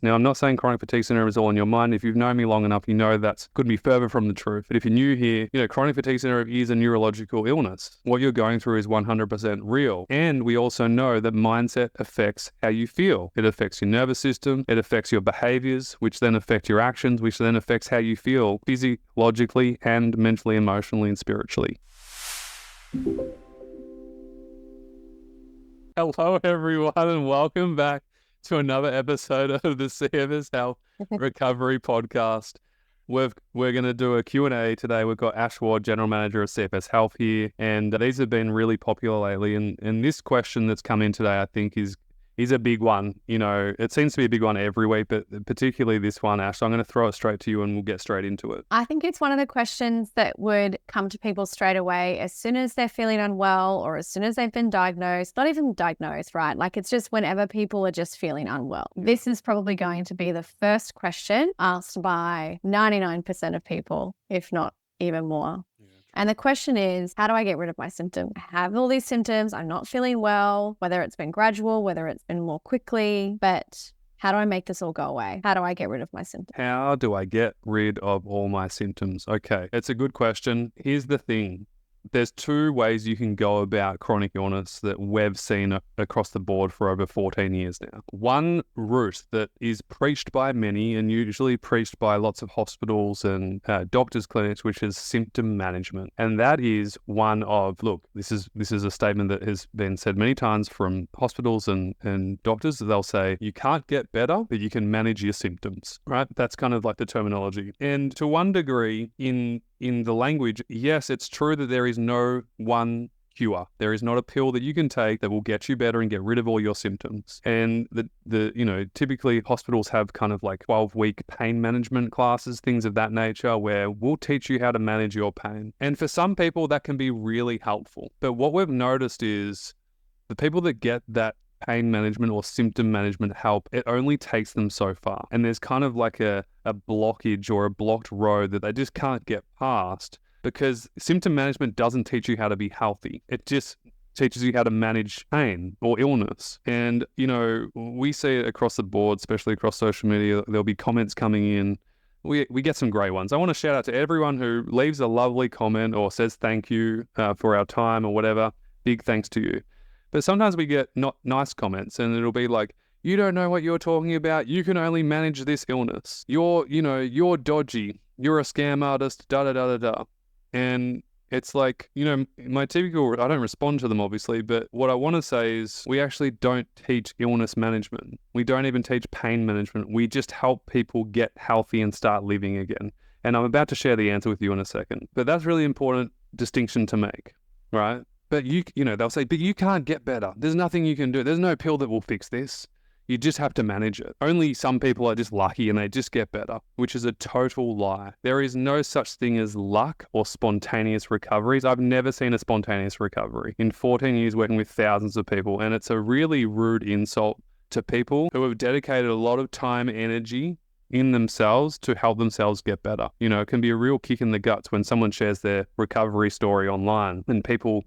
Now, I'm not saying chronic fatigue syndrome is all in your mind. If you've known me long enough, you know that couldn't be further from the truth. But if you're new here, chronic fatigue syndrome is a neurological illness. What you're going through is 100% real. And we also know that mindset affects how you feel. It affects your nervous system. It affects your behaviors, which then affect your actions, which then affects how you feel physiologically and mentally, emotionally, and spiritually. Hello, everyone, and welcome back to another episode of the CFS Health Recovery Podcast. We're going to do a Q&A today. We've got Ash Ward, General Manager of CFS Health here, and these have been really popular lately. And this question that's come in today, I think, is a big one. It seems to be a big one every week, but particularly this one, Ash. So I'm going to throw it straight to you and we'll get straight into it. I think it's one of the questions that would come to people straight away as soon as they're feeling unwell or as soon as they've been diagnosed. Not even diagnosed, right? Like, it's just whenever people are just feeling unwell. This is probably going to be the first question asked by 99% of people, if not even more. And the question is, how do I get rid of my symptoms? I have all these symptoms. I'm not feeling well, whether it's been gradual, whether it's been more quickly, but how do I make this all go away? How do I get rid of my symptoms? How do I get rid of all my symptoms? Okay, it's a good question. Here's the thing. There's two ways you can go about chronic illness that we've seen across the board for over 14 years now. One route that is preached by many and usually preached by lots of hospitals and doctors' clinics, which is symptom management. And that is one of, look, this is a statement that has been said many times from hospitals and doctors. They'll say, you can't get better, but you can manage your symptoms, right? That's kind of like the terminology. And to one degree, in the language, yes, it's true that there is no one cure. There is not a pill that you can take that will get you better and get rid of all your symptoms. And typically hospitals have kind of like 12-week pain management classes, things of that nature, where we'll teach you how to manage your pain. And for some people, that can be really helpful. But what we've noticed is the people that get that pain management or symptom management help, it only takes them so far. And there's kind of like a blockage or a blocked road that they just can't get past, because symptom management doesn't teach you how to be healthy. It just teaches you how to manage pain or illness. And, we see it across the board, especially across social media. There'll be comments coming in. We get some great ones. I want to shout out to everyone who leaves a lovely comment or says thank you for our time or whatever. Big thanks to you. But sometimes we get not nice comments, and it'll be like, you don't know what you're talking about. You can only manage this illness. You're dodgy. You're a scam artist, da-da-da-da-da. And it's like, my typical, I don't respond to them obviously, but what I want to say is we actually don't teach illness management. We don't even teach pain management. We just help people get healthy and start living again. And I'm about to share the answer with you in a second. But that's really important distinction to make, right? But they'll say, but you can't get better. There's nothing you can do. There's no pill that will fix this. You just have to manage it. Only some people are just lucky and they just get better, which is a total lie. There is no such thing as luck or spontaneous recoveries. I've never seen a spontaneous recovery in 14 years working with thousands of people. And it's a really rude insult to people who have dedicated a lot of time, energy in themselves to help themselves get better. It can be a real kick in the guts when someone shares their recovery story online and people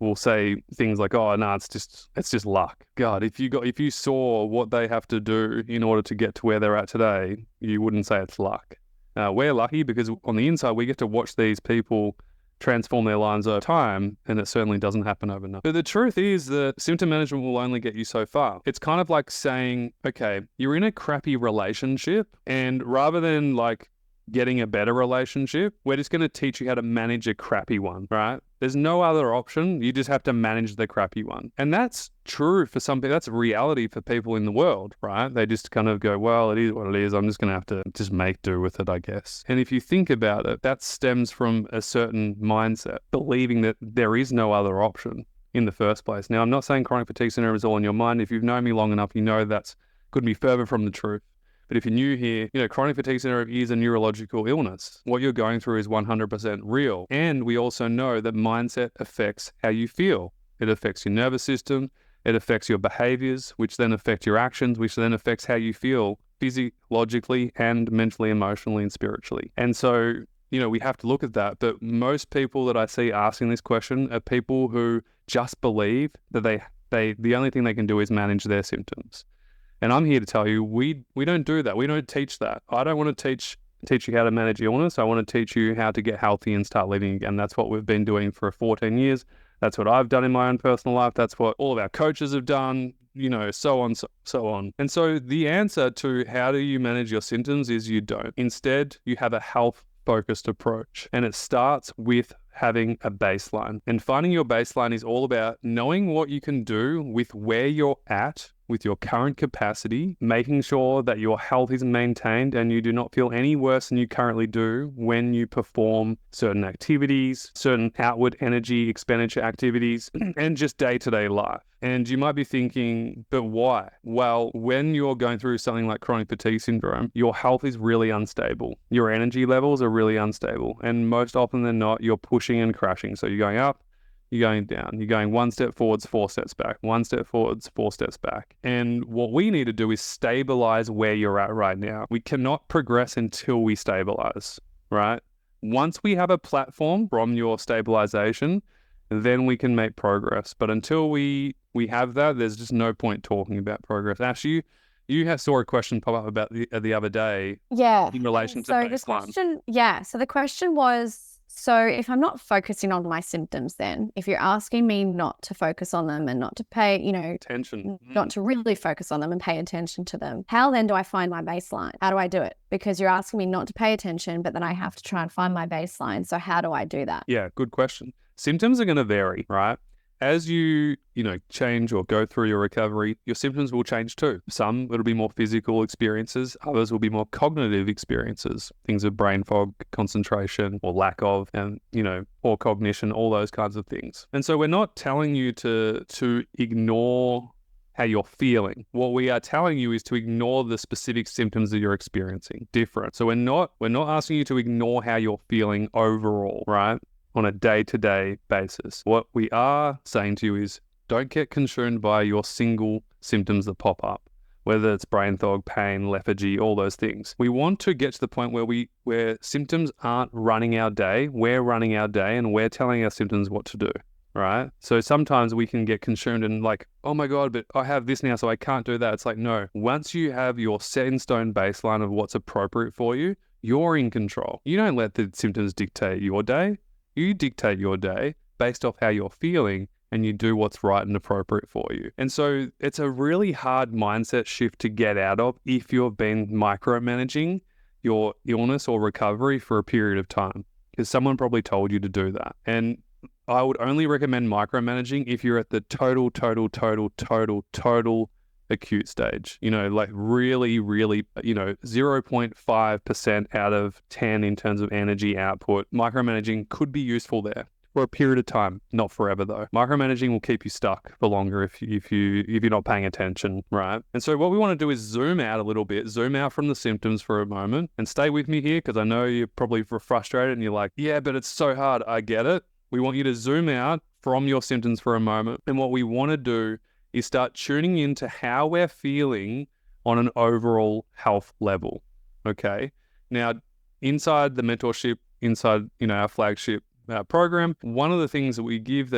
will say things like, oh no, it's just luck. God, if you saw what they have to do in order to get to where they're at today, you wouldn't say it's luck. We're lucky because on the inside we get to watch these people transform their lives over time, and it certainly doesn't happen overnight. But the truth is that symptom management will only get you so far. It's kind of like saying, okay, you're in a crappy relationship, and rather than like getting a better relationship, we're just going to teach you how to manage a crappy one, right? There's no other option. You just have to manage the crappy one. And that's true for some people. That's reality for people in the world, right? They just kind of go, well, it is what it is. I'm just going to have to just make do with it, I guess. And if you think about it, that stems from a certain mindset, believing that there is no other option in the first place. Now, I'm not saying chronic fatigue syndrome is all in your mind. If you've known me long enough, you know that's couldn't be further from the truth. But if you're new here, chronic fatigue syndrome is a neurological illness. What you're going through is 100% real. And we also know that mindset affects how you feel. It affects your nervous system. It affects your behaviors, which then affect your actions, which then affects how you feel physiologically and mentally, emotionally, and spiritually. And so, we have to look at that. But most people that I see asking this question are people who just believe that the only thing they can do is manage their symptoms. And I'm here to tell you, we don't do that. We don't teach that. I don't want to teach you how to manage illness. I want to teach you how to get healthy and start living again. That's what we've been doing for 14 years. That's what I've done in my own personal life. That's what all of our coaches have done, so on, so on. And so the answer to how do you manage your symptoms is you don't. Instead, you have a health-focused approach. And it starts with having a baseline. And finding your baseline is all about knowing what you can do with where you're at with your current capacity, making sure that your health is maintained and you do not feel any worse than you currently do when you perform certain activities, certain outward energy expenditure activities, and just day-to-day life. And you might be thinking, but why? Well, when you're going through something like chronic fatigue syndrome, your health is really unstable. Your energy levels are really unstable. And most often than not, you're pushing and crashing. So you're going up, you're going down, you're going 1 step forwards, 4 steps back, 1 step forwards, 4 steps back. And what we need to do is stabilize where you're at right now. We cannot progress until we stabilize, right? Once we have a platform from your stabilization, then we can make progress. But until we have that, there's just no point talking about progress. Ash, you saw a question pop up about the other day. Yeah. In relation to baseline. So the question was, so if I'm not focusing on my symptoms, then if you're asking me not to focus on them and not to pay, attention, not to really focus on them and pay attention to them, how then do I find my baseline? How do I do it? Because you're asking me not to pay attention, but then I have to try and find my baseline. So how do I do that? Yeah, good question. Symptoms are going to vary, right? As you change or go through your recovery, your symptoms will change too. Some it'll be more physical experiences, others will be more cognitive experiences, things of brain fog, concentration, or lack of, and poor cognition, all those kinds of things. And so we're not telling you to ignore how you're feeling. What we are telling you is to ignore the specific symptoms that you're experiencing. Different. So we're not asking you to ignore how you're feeling overall, right? On a day-to-day basis. What we are saying to you is don't get consumed by your single symptoms that pop up, whether it's brain fog, pain, lethargy, all those things. We want to get to the point where symptoms aren't running our day, we're running our day and we're telling our symptoms what to do, right? So sometimes we can get consumed and like, oh my God, but I have this now, so I can't do that. It's like, no, once you have your set in stone baseline of what's appropriate for you, you're in control. You don't let the symptoms dictate your day. You dictate your day based off how you're feeling and you do what's right and appropriate for you. And so it's a really hard mindset shift to get out of if you've been micromanaging your illness or recovery for a period of time, because someone probably told you to do that. And I would only recommend micromanaging if you're at the total acute stage, like really, 0.5% out of 10 in terms of energy output. Micromanaging could be useful there for a period of time, not forever though. Micromanaging will keep you stuck for longer if you're not paying attention, right? And so what we want to do is zoom out a little bit, zoom out from the symptoms for a moment, and stay with me here because I know you're probably frustrated and you're like, yeah, but it's so hard. I get it. We want you to zoom out from your symptoms for a moment. And what we want to do is start tuning into how we're feeling on an overall health level, okay? Now, inside the mentorship, inside, our flagship program, one of the things that we give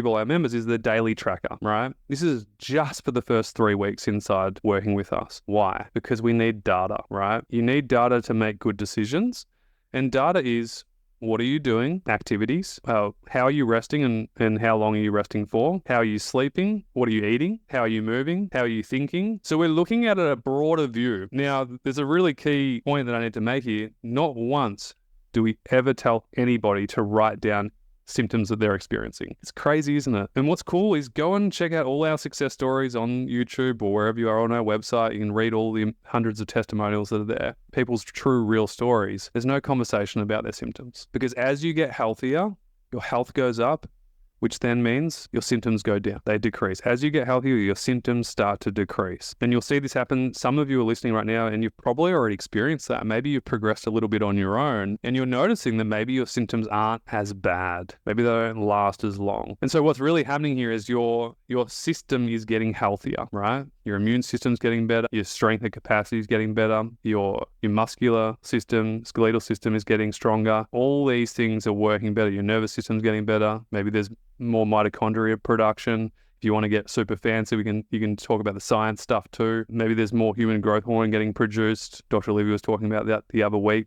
all our members is the daily tracker, right? This is just for the first 3 weeks inside working with us. Why? Because we need data, right? You need data to make good decisions, and data is, what are you doing? Activities. How are you resting and how long are you resting for? How are you sleeping? What are you eating? How are you moving? How are you thinking? So we're looking at a broader view. Now, there's a really key point that I need to make here. Not once do we ever tell anybody to write down symptoms that they're experiencing. It's crazy, isn't it? And what's cool is go and check out all our success stories on YouTube or wherever you are on our website. You can read all the hundreds of testimonials that are there. People's true, real stories. There's no conversation about their symptoms because as you get healthier, your health goes up, which then means your symptoms go down. They decrease. As you get healthier, your symptoms start to decrease. And you'll see this happen. Some of you are listening right now and you've probably already experienced that. Maybe you've progressed a little bit on your own and you're noticing that maybe your symptoms aren't as bad. Maybe they don't last as long. And so what's really happening here is your system is getting healthier, right? Your immune system's getting better. Your strength and capacity is getting better. Your muscular system, skeletal system is getting stronger. All these things are working better. Your nervous system's getting better. Maybe there's more mitochondria production. If If you want to get super fancy, you can talk about the science stuff too. Maybe there's more human growth hormone getting produced. Dr. Olivia was talking about that the other week.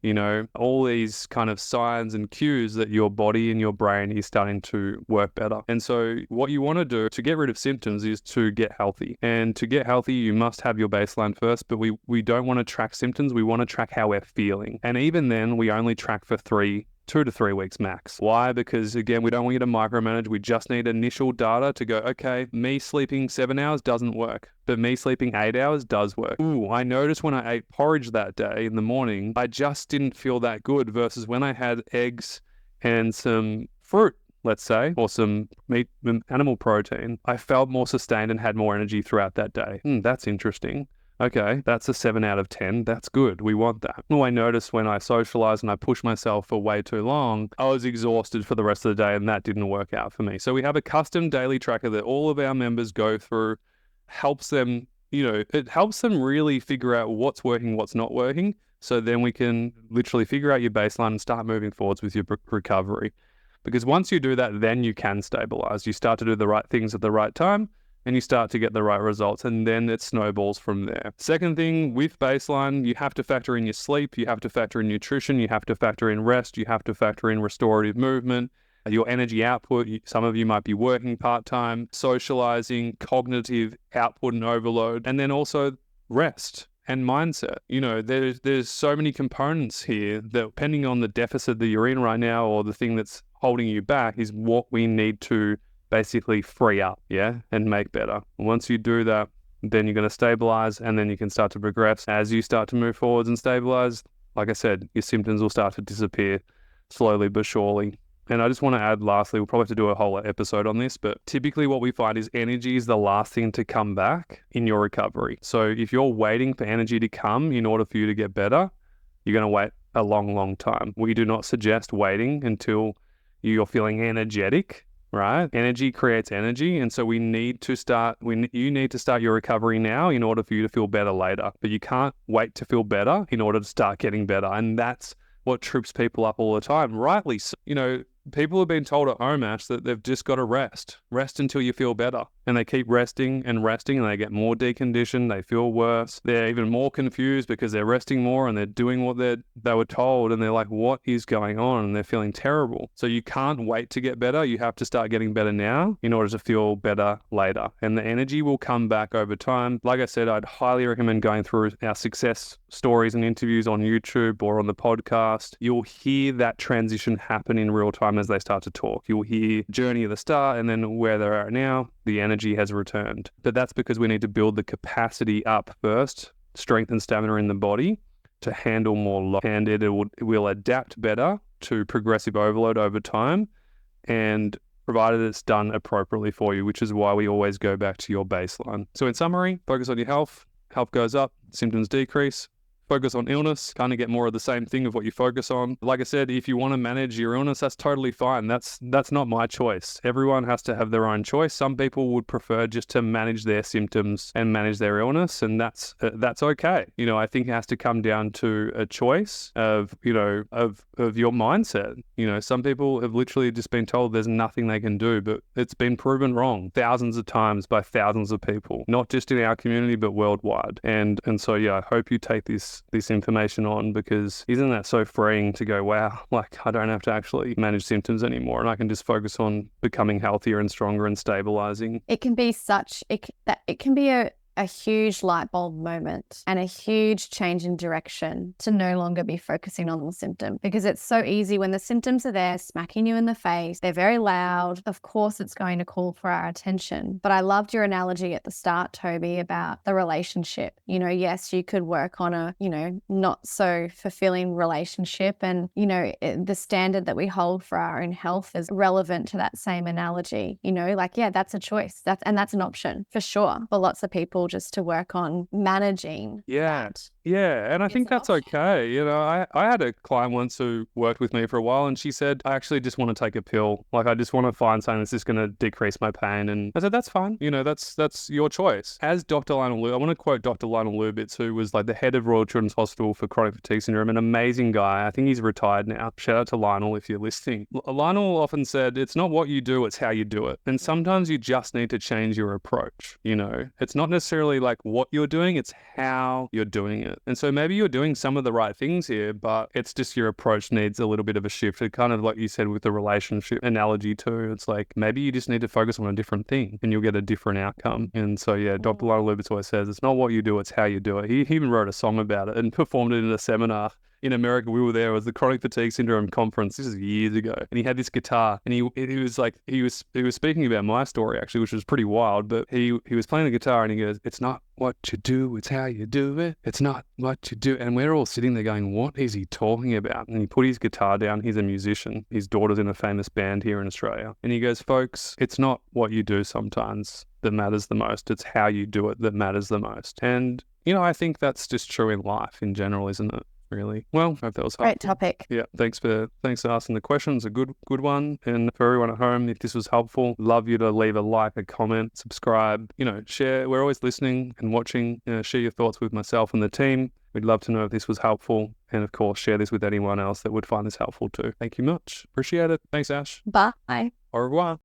All these kind of signs and cues that your body and your brain is starting to work better. And so what you want to do to get rid of symptoms is to get healthy. And to get healthy, you must have your baseline first, but we don't want to track symptoms. We want to track how we're feeling. And even then, we only track for 2 to 3 weeks max. Why? Because again, we don't want you to micromanage. We just need initial data to go, okay, me sleeping 7 hours doesn't work, but me sleeping 8 hours does work. Ooh, I noticed when I ate porridge that day in the morning, I just didn't feel that good versus when I had eggs and some fruit, let's say, or some meat, animal protein, I felt more sustained and had more energy throughout that day. That's interesting. Okay, that's a 7 out of 10. That's good. We want that. Oh, I noticed when I socialized and I pushed myself for way too long, I was exhausted for the rest of the day and that didn't work out for me. So we have a custom daily tracker that all of our members go through, helps them, it helps them really figure out what's working, what's not working. So then we can literally figure out your baseline and start moving forwards with your recovery. Because once you do that, then you can stabilize. You start to do the right things at the right time, and you start to get the right results, and then it snowballs from there. Second thing, with baseline, you have to factor in your sleep, you have to factor in nutrition, you have to factor in rest, you have to factor in restorative movement, your energy output. Some of you might be working part-time, socializing, cognitive output and overload, and then also rest and mindset. There's so many components here that, depending on the deficit that you're in right now or the thing that's holding you back, is what we need to basically free up, and make better. Once you do that, then you're going to stabilize, and then you can start to progress. As you start to move forwards and stabilize, like I said, your symptoms will start to disappear slowly but surely. And I just want to add, lastly, we'll probably have to do a whole episode on this, but typically what we find is energy is the last thing to come back in your recovery. So if you're waiting for energy to come in order for you to get better, you're going to wait a long, long time. We do not suggest waiting until you're feeling energetic. Right? Energy creates energy. And so you need to start your recovery now in order for you to feel better later. But you can't wait to feel better in order to start getting better. And that's what trips people up all the time. Rightly so. People have been told at OMASH that they've just got to rest until you feel better. And they keep resting, and they get more deconditioned, they feel worse. They're even more confused because they're resting more and they're doing what they were told, and they're like, what is going on? And they're feeling terrible. So you can't wait to get better. You have to start getting better now in order to feel better later. And the energy will come back over time. Like I said, I'd highly recommend going through our success stories and interviews on YouTube or on the podcast. You'll hear that transition happen in real time as they start to talk. You'll hear journey at the start and then where they're at now, the energy has returned. But that's because we need to build the capacity up first, strength and stamina in the body to handle more load, and it will adapt better to progressive overload over time, and provided it's done appropriately for you, which is why we always go back to your baseline. So in summary, focus on your health goes up, symptoms decrease. Focus on illness, kind of get more of the same thing of what you focus on. Like I said, if you want to manage your illness, that's totally fine. That's not my choice. Everyone has to have their own choice. Some people would prefer just to manage their symptoms and manage their illness, and that's okay. I think it has to come down to a choice of your mindset. Some people have literally just been told there's nothing they can do, but it's been proven wrong thousands of times by thousands of people, not just in our community, but worldwide. And so, I hope you take this information on, because isn't that so freeing to go, wow, like I don't have to actually manage symptoms anymore, and I can just focus on becoming healthier and stronger and stabilizing. It can be a huge light bulb moment and a huge change in direction to no longer be focusing on the symptom, because it's so easy when the symptoms are there smacking you in the face. They're very loud. Of course, it's going to call for our attention. But I loved your analogy at the start, Toby, about the relationship. Yes, you could work on a, not so fulfilling relationship, and, the standard that we hold for our own health is relevant to that same analogy. That's a choice. That's an option for sure. But lots of people people just to work on managing that. Yeah, and I think that's option. okay. You know, I had a client once who worked with me for a while, and she said, I actually just want to take a pill. Like, I just want to find something that's just going to decrease my pain. And I said, that's fine. You know, that's your choice. As Dr. Lionel Lubitz, I want to quote Dr. Lionel Lubitz, who was like the head of Royal Children's Hospital for chronic fatigue syndrome, an amazing guy. I think he's retired now. Shout out to Lionel if you're listening. Lionel often said, it's not what you do, it's how you do it. And sometimes you just need to change your approach. You know, it's not necessarily like what you're doing, it's how you're doing it. And so maybe you're doing some of the right things here, but it's just your approach needs a little bit of a shift. It kind of like you said with the relationship analogy too. It's like maybe you just need to focus on a different thing and you'll get a different outcome. And so, yeah, Dr. Lionel Lubitz always says, it's not what you do, it's how you do it. He even wrote a song about it and performed it in a seminar. In America, we were there. It was the Chronic Fatigue Syndrome Conference. This is years ago, and he had this guitar, and he was speaking about my story actually, which was pretty wild. But he was playing the guitar, and he goes, "It's not what you do, it's how you do it. It's not what you do." And we're all sitting there going, "What is he talking about?" And he put his guitar down. He's a musician. His daughter's in a famous band here in Australia, and he goes, "Folks, it's not what you do sometimes that matters the most. It's how you do it that matters the most." And you know, I think that's just true in life in general, isn't it? Really. Well, I hope that was helpful. Great topic. Yeah, thanks for asking the questions. A good one. And for everyone at home, if this was helpful, love you to leave a like, a comment, subscribe, you know, share. We're always listening and watching. Share your thoughts with myself and the team. We'd love to know if this was helpful. And of course, share this with anyone else that would find this helpful too. Thank you much. Appreciate it. Thanks, Ash. Bye. Au revoir.